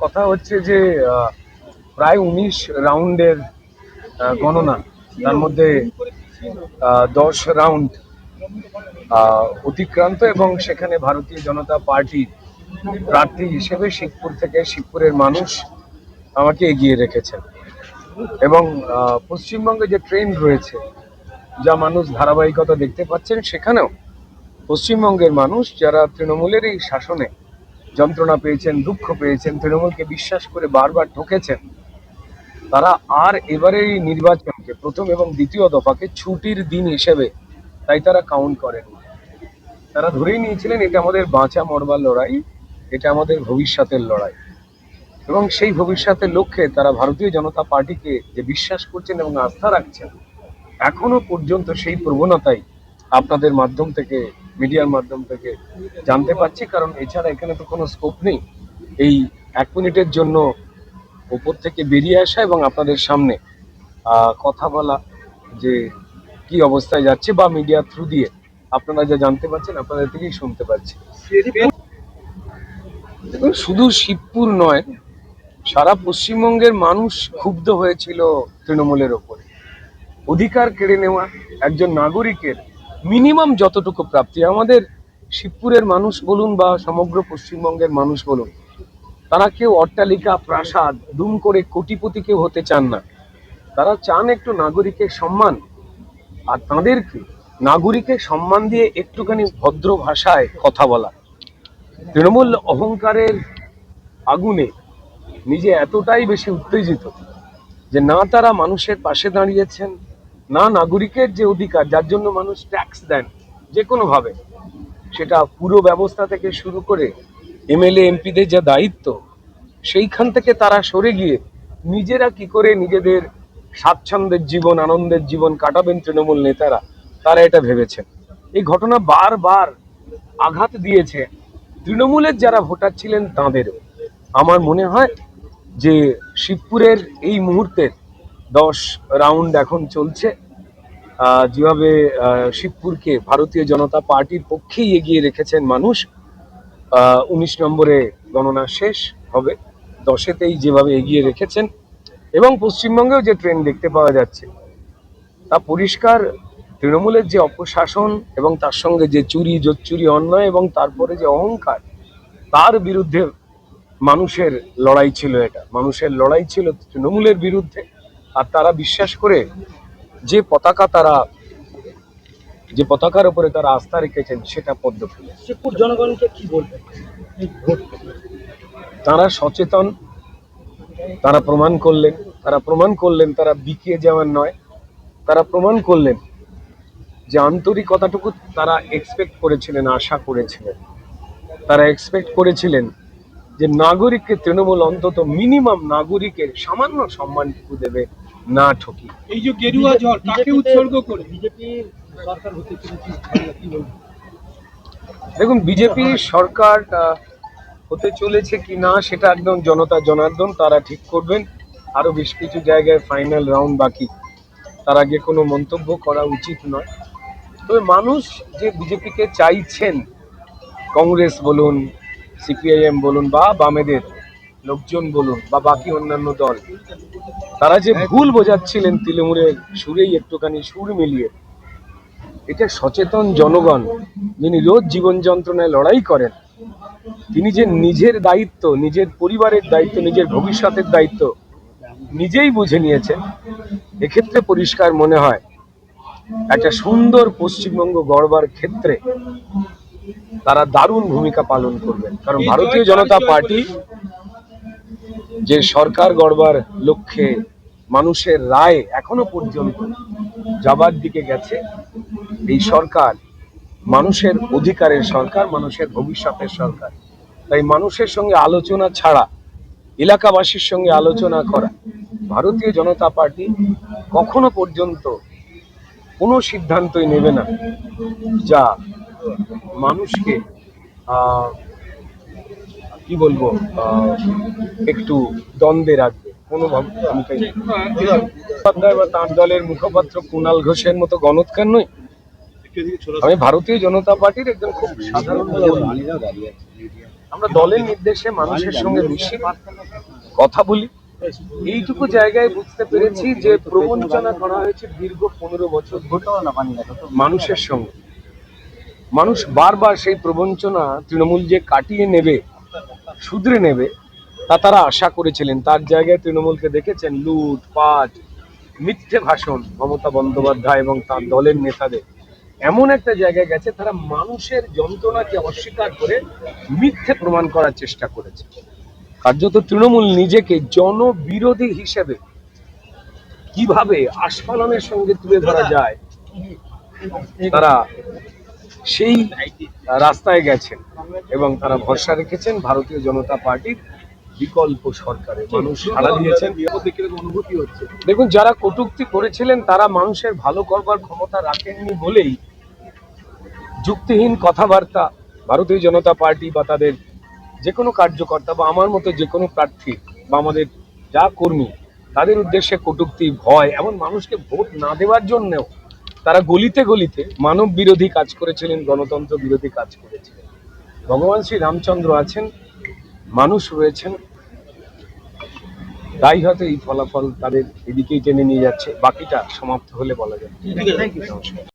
কথা হচ্ছে যে প্রায় 19 রাউন্ডের গণনা, তার মধ্যে 10 রাউন্ড অতিক্রান্ত এবং সেখানে ভারতীয় জনতা পার্টির প্রার্থী হিসেবে শিবপুরের মানুষ আমাকে এগিয়ে রেখেছেন। এবং পশ্চিমবঙ্গে যে ট্রেন্ড রয়েছে, যা মানুষ ধারাবাহিকতা দেখতে পাচ্ছেন, সেখানেও পশ্চিমবঙ্গের মানুষ যারা তৃণমূলের এই শাসনে যন্ত্রণা পেয়েছেন, দুঃখ পেয়েছেন, তৃণমূলকে বিশ্বাস করে বারবার ঠকেছেন, তারা আর এবারের এই নির্বাচনকে, প্রথম এবং দ্বিতীয় দফাকে ছুটির দিন হিসেবে তাই তারা কাউন্ট করেন। তারা ধরেই নিয়েছিলেন এটা আমাদের বাঁচা মরবার লড়াই, এটা আমাদের ভবিষ্যতের লড়াই। এবং সেই ভবিষ্যতের লক্ষ্যে তারা ভারতীয় জনতা পার্টিকে যে বিশ্বাস করছেন এবং আস্থা রাখছেন, এখনো পর্যন্ত সেই প্রবণতাই আপনাদের মাধ্যম থেকে, মিডিয়ার মাধ্যম থেকে জানতে পাচ্ছি। কারণ এছাড়া এখানে তো কোনো স্কোপ নেই এই 1 মিনিটের জন্য উপর থেকে বেরিয়ে আসা এবং আপনাদের সামনে কথা বলা যে কি অবস্থায় যাচ্ছে, বা মিডিয়া থ্রু দিয়ে আপনারা যা জানতে পারছেন আপনাদের থেকেই শুনতে পাচ্ছি। দেখুন, শুধু শিবপুর নয়, সারা পশ্চিমবঙ্গের মানুষ ক্ষুব্ধ হয়েছিল তৃণমূলের ওপরে। অধিকার কেড়ে নেওয়া একজন নাগরিকের মিনিমাম যতটুকু প্রাপ্তি, আমাদের শিবপুরের মানুষ বলুন বা সমগ্র পশ্চিমবঙ্গের মানুষ বলুন, তারা কেউ অট্টালিকা, প্রাসাদ, দুম করে কোটিপতি কেউ হতে চান না। তারা চান একটু নাগরিকের সম্মান। আর তাদেরকে নাগরিকের সম্মান দিয়ে একটুখানি ভদ্র ভাষায় কথা বলা। তৃণমূল অহংকারের আগুনে নিজে এতটাই বেশি উত্তেজিত যে না তারা মানুষের পাশে দাঁড়িয়েছেন, না নাগরিকের যে অধিকার, যার জন্য মানুষ ট্যাক্স দেন যে কোনোভাবে, সেটা পুরো ব্যবস্থা থেকে শুরু করে এমএলএ এমপিদের যা দায়িত্ব, সেইখান থেকে তারা সরে গিয়ে নিজেরা কি করে নিজেদের স্বাচ্ছন্দ্যের জীবন, আনন্দের জীবন কাটাবেন তৃণমূল নেতারা, তারা এটা ভেবেছেন। এই ঘটনা বারবার আঘাত দিয়েছে তৃণমূলের যারা ভোটার ছিলেন তাঁদেরও। আমার মনে হয় যে শিবপুরের এই মুহূর্তে 10 রাউন্ড এখন চলছে, যেভাবে শিবপুরকে ভারতীয় জনতা পার্টির পক্ষেই এগিয়ে রেখেছেন মানুষ। 19 নম্বরে গণনা শেষ হবে, 10-তেই যেভাবে এগিয়ে রেখেছেন এবং পশ্চিমবঙ্গেও যে ট্রেন্ড দেখতে পাওয়া যাচ্ছে তা পরিষ্কার। তৃণমূলের যে অপশাসন এবং তার সঙ্গে যে চুরি, জোচ্চুরি, অন্যায় এবং তারপরে যে অহংকার, তার বিরুদ্ধে মানুষের লড়াই ছিল। এটা মানুষের লড়াই ছিল তৃণমূলের বিরুদ্ধে। আর তারা বিশ্বাস করে যে পতাকার উপরে তারা আস্থা রেখেছেন, সেটা পদ্ম ফুল। শিবপুর জনগণকে কি বলবেন? তারা সচেতন, তারা প্রমাণ করলেন তারা বিকিয়ে যাওয়ার নয়। তারা প্রমাণ করলেন যে আন্তরিকতাটুকু তারা এক্সপেক্ট করেছিলেন, আশা করেছিলেন। তারা এক্সপেক্ট করেছিলেন যে নাগরিককে তৃণমূল অন্তত মিনিমাম নাগরিকের সামান্য সম্মানটুকু দেবে, না ঠকি। এই যে গেরুয়া জল কাকে উৎসর্গ করে বিজেপি সরকার হতে চলেছে, কি বলবেন? দেখুন, বিজেপি সরকার হতে চলেছে কি না সেটা একদম জনতা জনার্দন তারা ঠিক করবেন। আরো বেশ কিছু জায়গায় ফাইনাল রাউন্ড বাকি, তার আগে কোনো মন্তব্য করা উচিত নয়। তবে মানুষ যে বিজেপিকে চাইছেন, কংগ্রেস বলুন, সিপিআইএম বলুন, বা বামেদের লোকজন বলুন, বা বাকি অন্যান্য দল, তারা যে ভুল বোঝাচ্ছিলেন তৃণমূলের সুরেই একটুখানি সুর মিলিয়ে, এটা সচেতন জনগণ যিনি রোজ জীবন যন্ত্রণায় লড়াই করেন, তিনি যে নিজের দায়িত্ব, নিজের পরিবারের দায়িত্ব, নিজের ভবিষ্যতের দায়িত্ব নিজেই বুঝে নিয়েছেন। এক্ষেত্রে পরিষ্কার মনে হয় একটা সুন্দর পশ্চিমবঙ্গ গড়বার ক্ষেত্রে তারা দারুণ ভূমিকা পালন করবেন। কারণ ভারতীয় জনতা পার্টি যে সরকার গড়বার লক্ষ্যে মানুষের রায় এখনো পর্যন্ত যাবার দিকে গেছে, এই সরকার মানুষের অধিকারের সরকার, মানুষের ভবিষ্যতের সরকার। তাই মানুষের সঙ্গে আলোচনা ছাড়া, এলাকাবাসীর সঙ্গে আলোচনা করা ভারতীয় জনতা পার্টি কখনো পর্যন্ত কোনো সিদ্ধান্তই নেবে না যা মানুষকে কি বলবো, একটু দ্বন্দ্বে রাখবে। কোনো ভূমিকাই বা তাঁর দলের মুখপাত্র কুণাল ঘোষের মতো গণৎকার নই। আমি ভারতীয় জনতা পার্টির একজন খুব সাধারণ আমরা দলের নির্দেশে মানুষের সঙ্গে মিশি, কথা বলি। এইটুকু জায়গায় বুঝতে পেরেছি যে প্রবঞ্চনা করা হয়েছে দীর্ঘ 15 বছর মানুষের সঙ্গে। মানুষ বারবার সেই প্রবঞ্চনা তৃণমূল যে কাটিয়ে নেবে, শুধরে নেবে, তা তারা আশা করেছিলেন। তার জায়গায় তৃণমূলকে দেখেছেন লুটপাট, মিথ্যে ভাষণ মমতা বন্দ্যোপাধ্যায় এবং তার দলের নেতাদের। এমন একটা জায়গায় গেছে তারা মানুষের যন্ত্রণাকে অস্বীকার করে মিথ্যে প্রমাণ করার চেষ্টা করেছে। কার্যত তৃণমূল নিজেকে জনবিরোধী হিসেবে কিভাবে আস্ফালনের সঙ্গে তুলে ধরা যায়, তারা সেই রাস্তায় গেছেন এবং তারা ভরসা রেখেছেন ভারতীয় জনতা পার্টির বিকল্প সরকারে। মানুষ সাড়া দিয়েছেন। অনুভূতি হচ্ছে দেখুন, যারা কটূক্তি করেছিলেন তারা মানুষের ভালো করবার ক্ষমতা রাখেননি বলেই যুক্তিহীন কথাবার্তা ভারতীয় জনতা পার্টি বা তাদের যে কোনো কার্যকর্তা বা আমার মতো যে কোনো প্রার্থী বা আমাদের যা কর্মী, তাদের উদ্দেশ্যে কটূক্তি, ভয়, এমন মানুষকে ভোট না দেওয়ার জন্যও তারা গলিতে গলিতে মানব বিরোধী কাজ করেছিলেন, গণতন্ত্র বিরোধী কাজ করেছিলেন। ভগবান শ্রী রামচন্দ্র আছেন, মানুষ রয়েছেন, তাই হয়তো এই ফলাফল তাদের এদিকেই টেনে নিয়ে যাচ্ছে। বাকিটা সমাপ্ত হলে বলা যাবে। Thank you. নমস্কার।